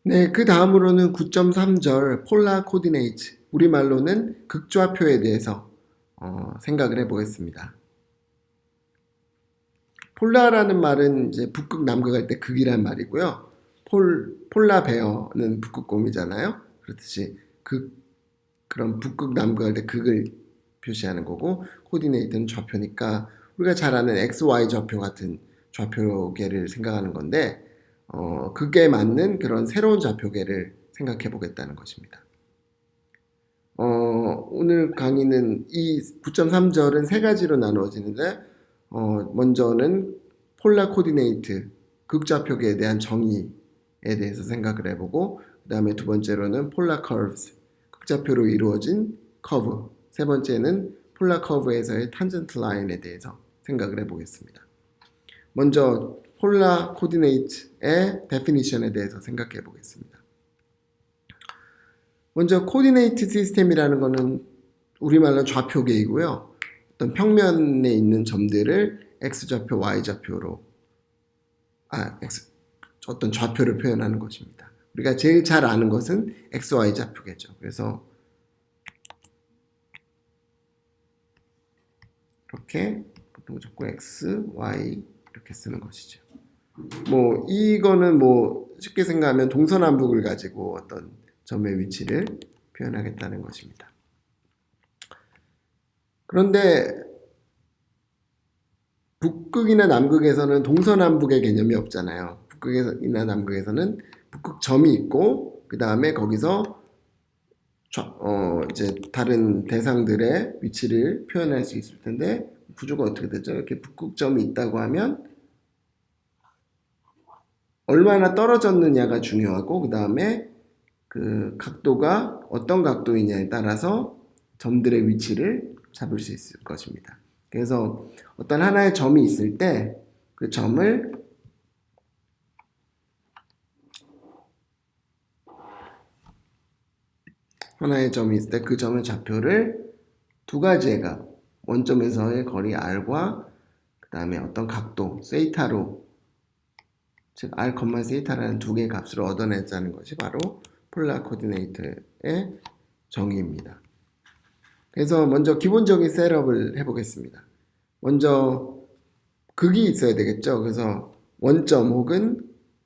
네, 그 다음으로는 9.3절 폴라 코디네이트, 우리말로는 극좌표에 대해서 생각을 해보겠습니다. 폴라라는 말은 이제 북극 남극 할 때 극이란 말이고요. 폴라 베어는 북극곰이잖아요. 그렇듯이 그런 북극 남극 할 때 극을 표시하는 거고, 코디네이트는 좌표니까 우리가 잘 아는 XY 좌표 같은 좌표계를 생각하는 건데, 그게 맞는 그런 새로운 좌표계를 생각해 보겠다는 것입니다. 오늘 강의는 이 9.3절은 세 가지로 나누어지는데, 먼저는 폴라 코디네이트, 극좌표계에 대한 정의에 대해서 생각을 해보고, 그 다음에 두 번째로는 폴라 커브스, 극좌표로 이루어진 커브, 세 번째는 폴라 커브에서의 탄젠트 라인에 대해서 생각을 해보겠습니다. 먼저 폴라 코디네이트의 데피니션에 대해서 생각해 보겠습니다. 먼저 코디네이트 시스템이라는 것은 우리말로 좌표계이고요. 어떤 평면에 있는 점들을 x좌표, y좌표로 어떤 좌표를 표현하는 것입니다. 우리가 제일 잘 아는 것은 xy 좌표계죠. 그래서 이렇게 보통 적고 x, y 이렇게 쓰는 것이죠. 뭐 이거는 뭐 쉽게 생각하면 동서남북을 가지고 어떤 점의 위치를 표현하겠다는 것입니다. 그런데 북극이나 남극에서는 동서남북의 개념이 없잖아요. 북극이나 남극에서는 북극점이 있고 그 다음에 거기서 이제 다른 대상들의 위치를 표현할 수 있을 텐데 구조가 어떻게 되죠? 이렇게 북극점이 있다고 하면 얼마나 떨어졌느냐가 중요하고 그 다음에 그 각도가 어떤 각도이냐에 따라서 점들의 위치를 잡을 수 있을 것입니다. 그래서 어떤 하나의 점이 있을 때 그 점을 하나의 점이 있을 때 그 점의 좌표를 두 가지의 값, 원점에서의 거리 r과 그 다음에 어떤 각도 세이타로, 즉 r, 세이타라는 두 개의 값으로 얻어내자는 것이 바로 폴라 코디네이트의 정의입니다. 그래서 먼저 기본적인 셋업을 해보겠습니다. 먼저 극이 있어야 되겠죠. 그래서 원점 혹은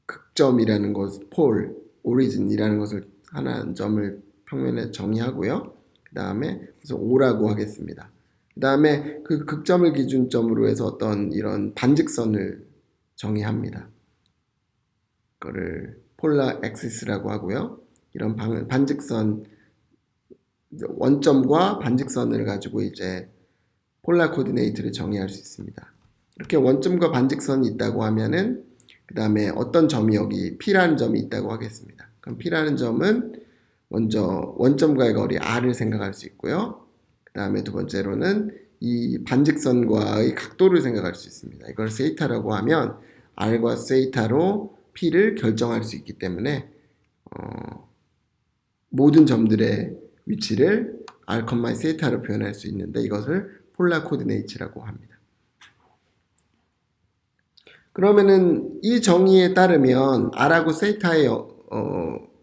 극점이라는 것, 폴, 오리진이라는 것을 하나 점을 평면에 정의하고요. 그 다음에 그래서 O라고 하겠습니다. 그 다음에 그 극점을 기준점으로 해서 어떤 이런 반직선을 정의합니다. 그거를 폴라 엑시스라고 하고요. 이런 반직선, 원점과 반직선을 가지고 이제 폴라 코디네이트를 정의할 수 있습니다. 이렇게 원점과 반직선이 있다고 하면은 그 다음에 어떤 점이 여기 P라는 점이 있다고 하겠습니다. 그럼 P라는 점은 먼저 원점과의 거리 R을 생각할 수 있고요. 그 다음에 두 번째로는 이 반직선과의 각도를 생각할 수 있습니다. 이걸 세이타라고 하면 R과 세이타로 P를 결정할 수 있기 때문에 모든 점들의 위치를 R, 세이타로 표현할 수 있는데 이것을 폴라 코디네이트라고 합니다. 그러면은 이 정의에 따르면 R하고 세이타의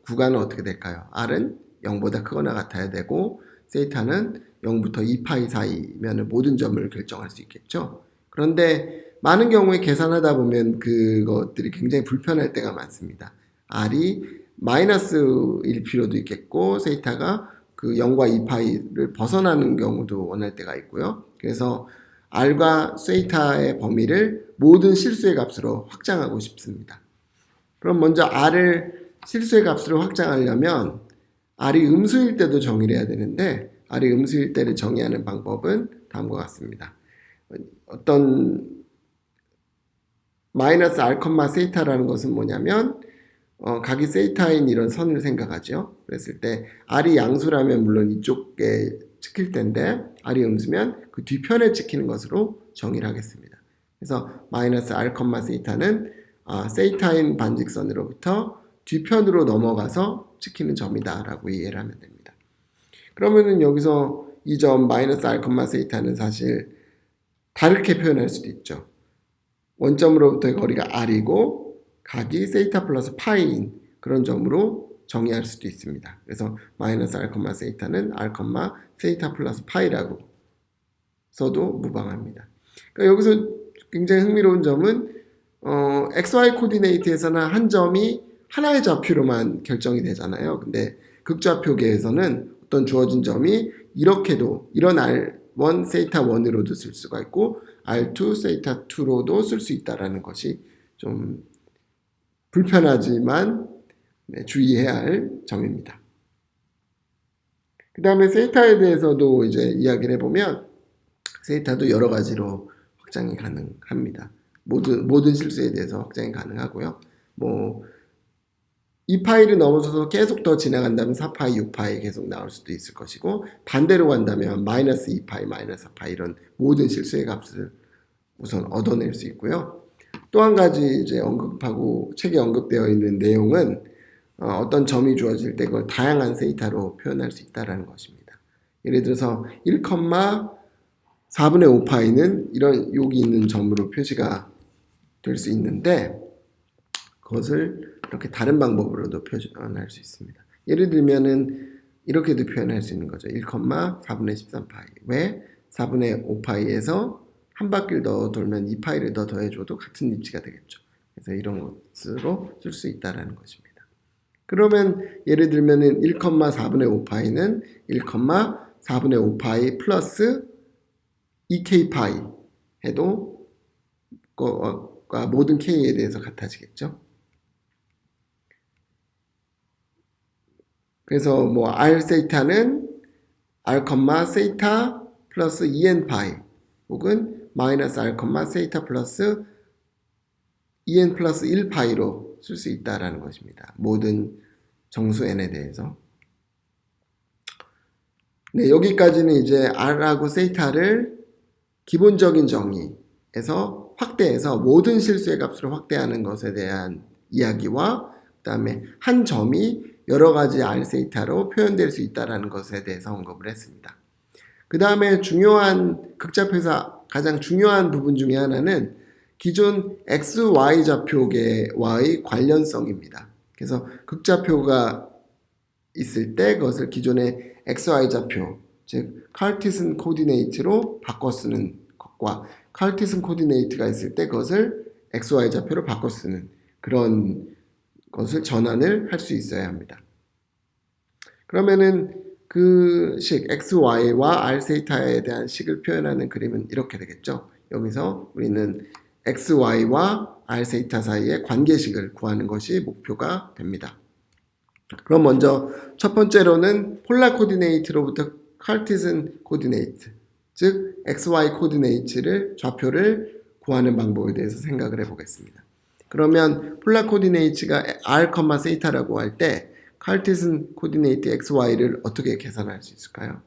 구간은 어떻게 될까요? R은 0보다 크거나 같아야 되고 세이타는 0부터 2파이 사이면 모든 점을 결정할 수 있겠죠. 그런데 많은 경우에 계산하다 보면 그것들이 굉장히 불편할 때가 많습니다. R이 마이너스일 필요도 있겠고 세이타가 그 0과 2파이를 벗어나는 경우도 원할 때가 있고요. 그래서 R과 세이타의 범위를 모든 실수의 값으로 확장하고 싶습니다. 그럼 먼저 R을 실수의 값으로 확장하려면 R이 음수일 때도 정의를 해야 되는데 R이 음수일 때를 정의하는 방법은 다음과 같습니다. 어떤 마이너스 R, 세이타라는 것은 뭐냐면 각이 세이타인 이런 선을 생각하죠. 그랬을 때 R이 양수라면 물론 이쪽에 찍힐 텐데 R이 음수면 그 뒤편에 찍히는 것으로 정의를 하겠습니다. 그래서 마이너스 R, 세이타는 세이타인 반직선으로부터 뒤편으로 넘어가서 찍히는 점이다 라고 이해를 하면 됩니다. 그러면은 여기서 이 점 마이너스 R, 세이타는 사실 다르게 표현할 수도 있죠. 원점으로부터의 거리가 R이고 각이 세이타 플러스 파이인 그런 점으로 정의할 수도 있습니다. 그래서 마이너스 r, 세이타는 r, 세이타 플러스 파이라고 써도 무방합니다. 그러니까 여기서 굉장히 흥미로운 점은 xy 코디네이트에서는 한 점이 하나의 좌표로만 결정이 되잖아요. 근데 극좌표계에서는 어떤 주어진 점이 이렇게도 이런 r1 세이타 1으로도 쓸 수가 있고 r2 세이타 2로도 쓸 수 있다라는 것이 좀 불편하지만 주의해야 할 점입니다. 그 다음에 세이타에 대해서도 이제 이야기를 해보면 세이타도 여러 가지로 확장이 가능합니다. 모든 실수에 대해서 확장이 가능하고요. 이 파이를 넘어서서 계속 더 지나간다면 4파이, 6파이 계속 나올 수도 있을 것이고 반대로 간다면 마이너스 2파이, 마이너스 4파이 이런 모든 실수의 값을 우선 얻어낼 수 있고요. 또 한 가지 이제 책에 언급되어 있는 내용은 어떤 점이 주어질 때 그걸 다양한 세이타로 표현할 수 있다는 것입니다. 예를 들어서 1,4분의 5파이는 이런 여기 있는 점으로 표시가 될 수 있는데 그것을 이렇게 다른 방법으로도 표현할 수 있습니다. 예를 들면은 이렇게도 표현할 수 있는 거죠. 1,4분의 13파이. 왜? 4분의 5파이에서 한 바퀴를 더 돌면 2파이를 더 더해줘도 같은 위치가 되겠죠. 그래서 이런 것으로 쓸 수 있다는 것입니다. 그러면 예를 들면은 1,4분의 5파이는 1,4분의 5파이 플러스 2k파이 해도 모든 k에 대해서 같아지겠죠. 그래서 r 세이타는 r, 세이타 플러스 2n파이 혹은 마이너스 r, 세이타 플러스 2n 플러스 1파이로 쓸 수 있다라는 것입니다. 모든 정수 n에 대해서. 네, 여기까지는 이제 r하고 세이타를 기본적인 정의에서 확대해서 모든 실수의 값으로 확대하는 것에 대한 이야기와 그 다음에 한 점이 여러 가지 r 세이타로 표현될 수 있다는 것에 대해서 언급을 했습니다. 그 다음에 중요한 극좌표에서 가장 중요한 부분 중에 하나는 기존 XY 좌표계와의 관련성입니다. 그래서 극좌표가 있을 때 그것을 기존의 XY 좌표, 즉 카르티슨 코디네이트로 바꿔 쓰는 것과 카르티슨 코디네이트가 있을 때 그것을 XY 좌표로 바꿔 쓰는 그런 것을 전환을 할 수 있어야 합니다. 그러면은 그 식 XY와 R 세이타에 대한 식을 표현하는 그림은 이렇게 되겠죠. 여기서 우리는 XY와 R 세이타 사이의 관계식을 구하는 것이 목표가 됩니다. 그럼 먼저 첫 번째로는 폴라 코디네이트로부터 카르티슨 코디네이트, 즉 XY 코디네이트를 좌표를 구하는 방법에 대해서 생각을 해보겠습니다. 그러면 폴라 코디네이트가 R, 세이타라고 할 때 카르티슨 코디네이트 XY를 어떻게 계산할 수 있을까요?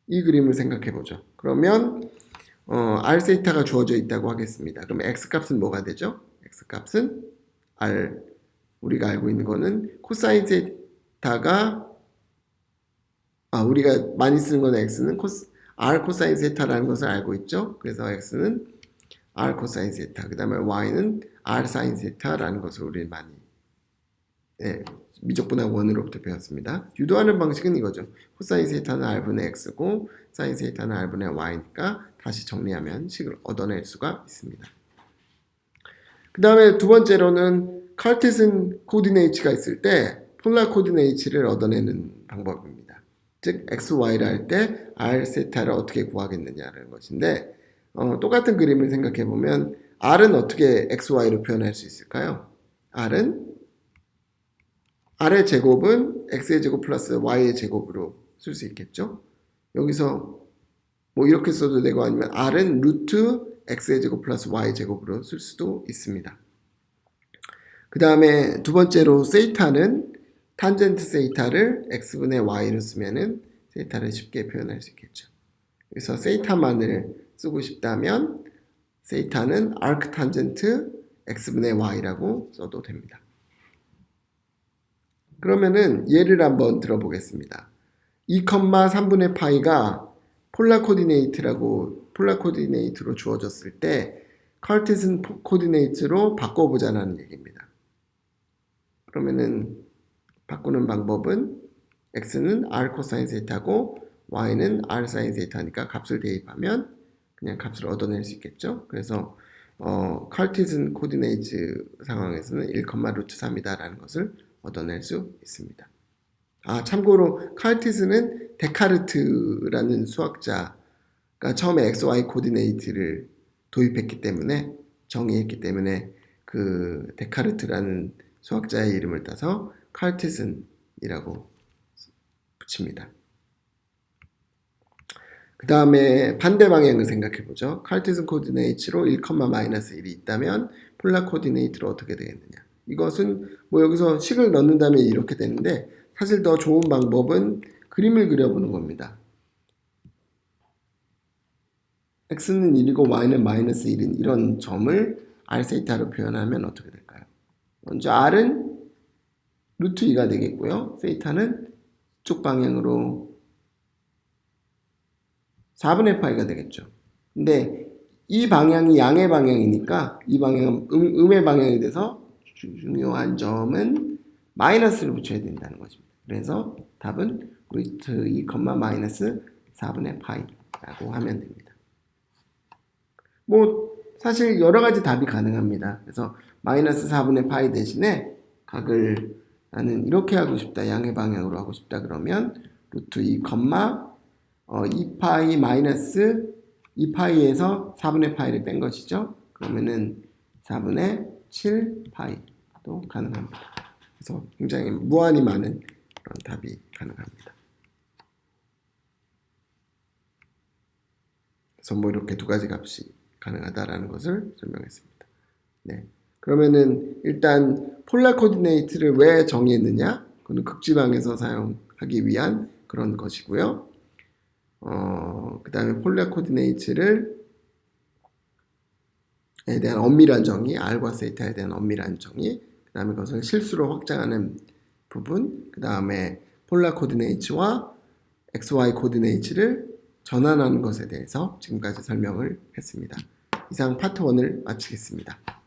이 그림을 생각해 보죠. 그러면 R 세이타가 주어져 있다고 하겠습니다. 그럼 X 값은 뭐가 되죠? X 값은 R, 우리가 알고 있는 거는 코사인 세타가 우리가 많이 쓰는 거는 X는 R 코사인 세타라는 것을 알고 있죠. 그래서 X는 R 코사인 세타, 그 다음에 Y는 R 사인 세타라는 것을 우리 많이 미적분학 1으로부터 배웠습니다. 유도하는 방식은 이거죠. 코사인 세타는 R분의 X고 사인 세타는 R분의 Y니까 다시 정리하면 식을 얻어낼 수가 있습니다. 그 다음에 두 번째로는 카르티슨 코디네이트가 있을 때 폴라 코디네이트를 얻어내는 방법입니다. 즉 XY를 할 때 R 세타를 어떻게 구하겠느냐는 것인데 똑같은 그림을 생각해 보면 R은 어떻게 XY로 표현할 수 있을까요? R의 제곱은 X의 제곱 플러스 Y의 제곱으로 쓸 수 있겠죠? 여기서 이렇게 써도 되고 아니면 R은 루트 X의 제곱 플러스 Y의 제곱으로 쓸 수도 있습니다. 그 다음에 두 번째로 세이타는 탄젠트 세이타를 X분의 Y로 쓰면은 세이타를 쉽게 표현할 수 있겠죠. 그래서 세이타만을 쓰고 싶다면 세이타는 arc 탄젠트 X분의 Y라고 써도 됩니다. 그러면은 예를 한번 들어보겠습니다. 2,3분의 파이가 폴라 코디네이트로 주어졌을 때 카르티슨 코디네이트로 바꿔보자는 얘기입니다. 그러면은 바꾸는 방법은 x는 r 코사인 세타고 y는 r 사인 세타니까 값을 대입하면 그냥 값을 얻어낼 수 있겠죠. 그래서 카르티즌 코디네이트 상황에서는 1, 루트 3이다 라는 것을 얻어낼 수 있습니다. 참고로 카르티즈는 데카르트라는 수학자가 처음에 XY 코디네이트를 도입했기 때문에 정의했기 때문에 그 데카르트라는 수학자의 이름을 따서 카르티즌이라고 붙입니다. 그 다음에 반대 방향을 생각해 보죠. 카르티즌 코디네이트로 1,-1이 있다면 폴라 코디네이트로 어떻게 되겠느냐. 이것은 뭐 여기서 식을 넣는다면 이렇게 되는데 사실 더 좋은 방법은 그림을 그려보는 겁니다. x는 1이고 y는 마이너스 1인 이런 점을 r 세타로 표현하면 어떻게 될까요? 먼저 r은 루트 2가 되겠고요. 세타는 이쪽 방향으로 4분의 파이가 되겠죠. 근데 이 방향이 양의 방향이니까 이 방향은 음의 방향이 돼서 중요한 점은 마이너스를 붙여야 된다는 것입니다. 그래서 답은 루트 2, 마이너스 4분의 파이라고 하면 됩니다. 뭐 사실 여러 가지 답이 가능합니다. 그래서 마이너스 4분의 파이 대신에 각을 나는 이렇게 하고 싶다. 양의 방향으로 하고 싶다. 그러면 루트 2, 2파이 마이너스 2파이에서 4분의 파이를 뺀 것이죠. 그러면은 4분의 7파이도 가능합니다. 그래서 굉장히 무한히 많은 그런 답이 가능합니다. 그래서 뭐 이렇게 두 가지 값이 가능하다라는 것을 설명했습니다. 네. 그러면은 일단 폴라 코디네이트를 왜 정의했느냐? 그건 극지방에서 사용하기 위한 그런 것이고요. 그 다음에 폴라 코디네이트를 에 대한 엄밀한 정의, r과 세타에 대한 엄밀한 정의, 그 다음에 그것을 실수로 확장하는 부분, 그 다음에 폴라 코디네이트와 XY 코디네이트를 전환하는 것에 대해서 지금까지 설명을 했습니다. 이상 파트 1을 마치겠습니다.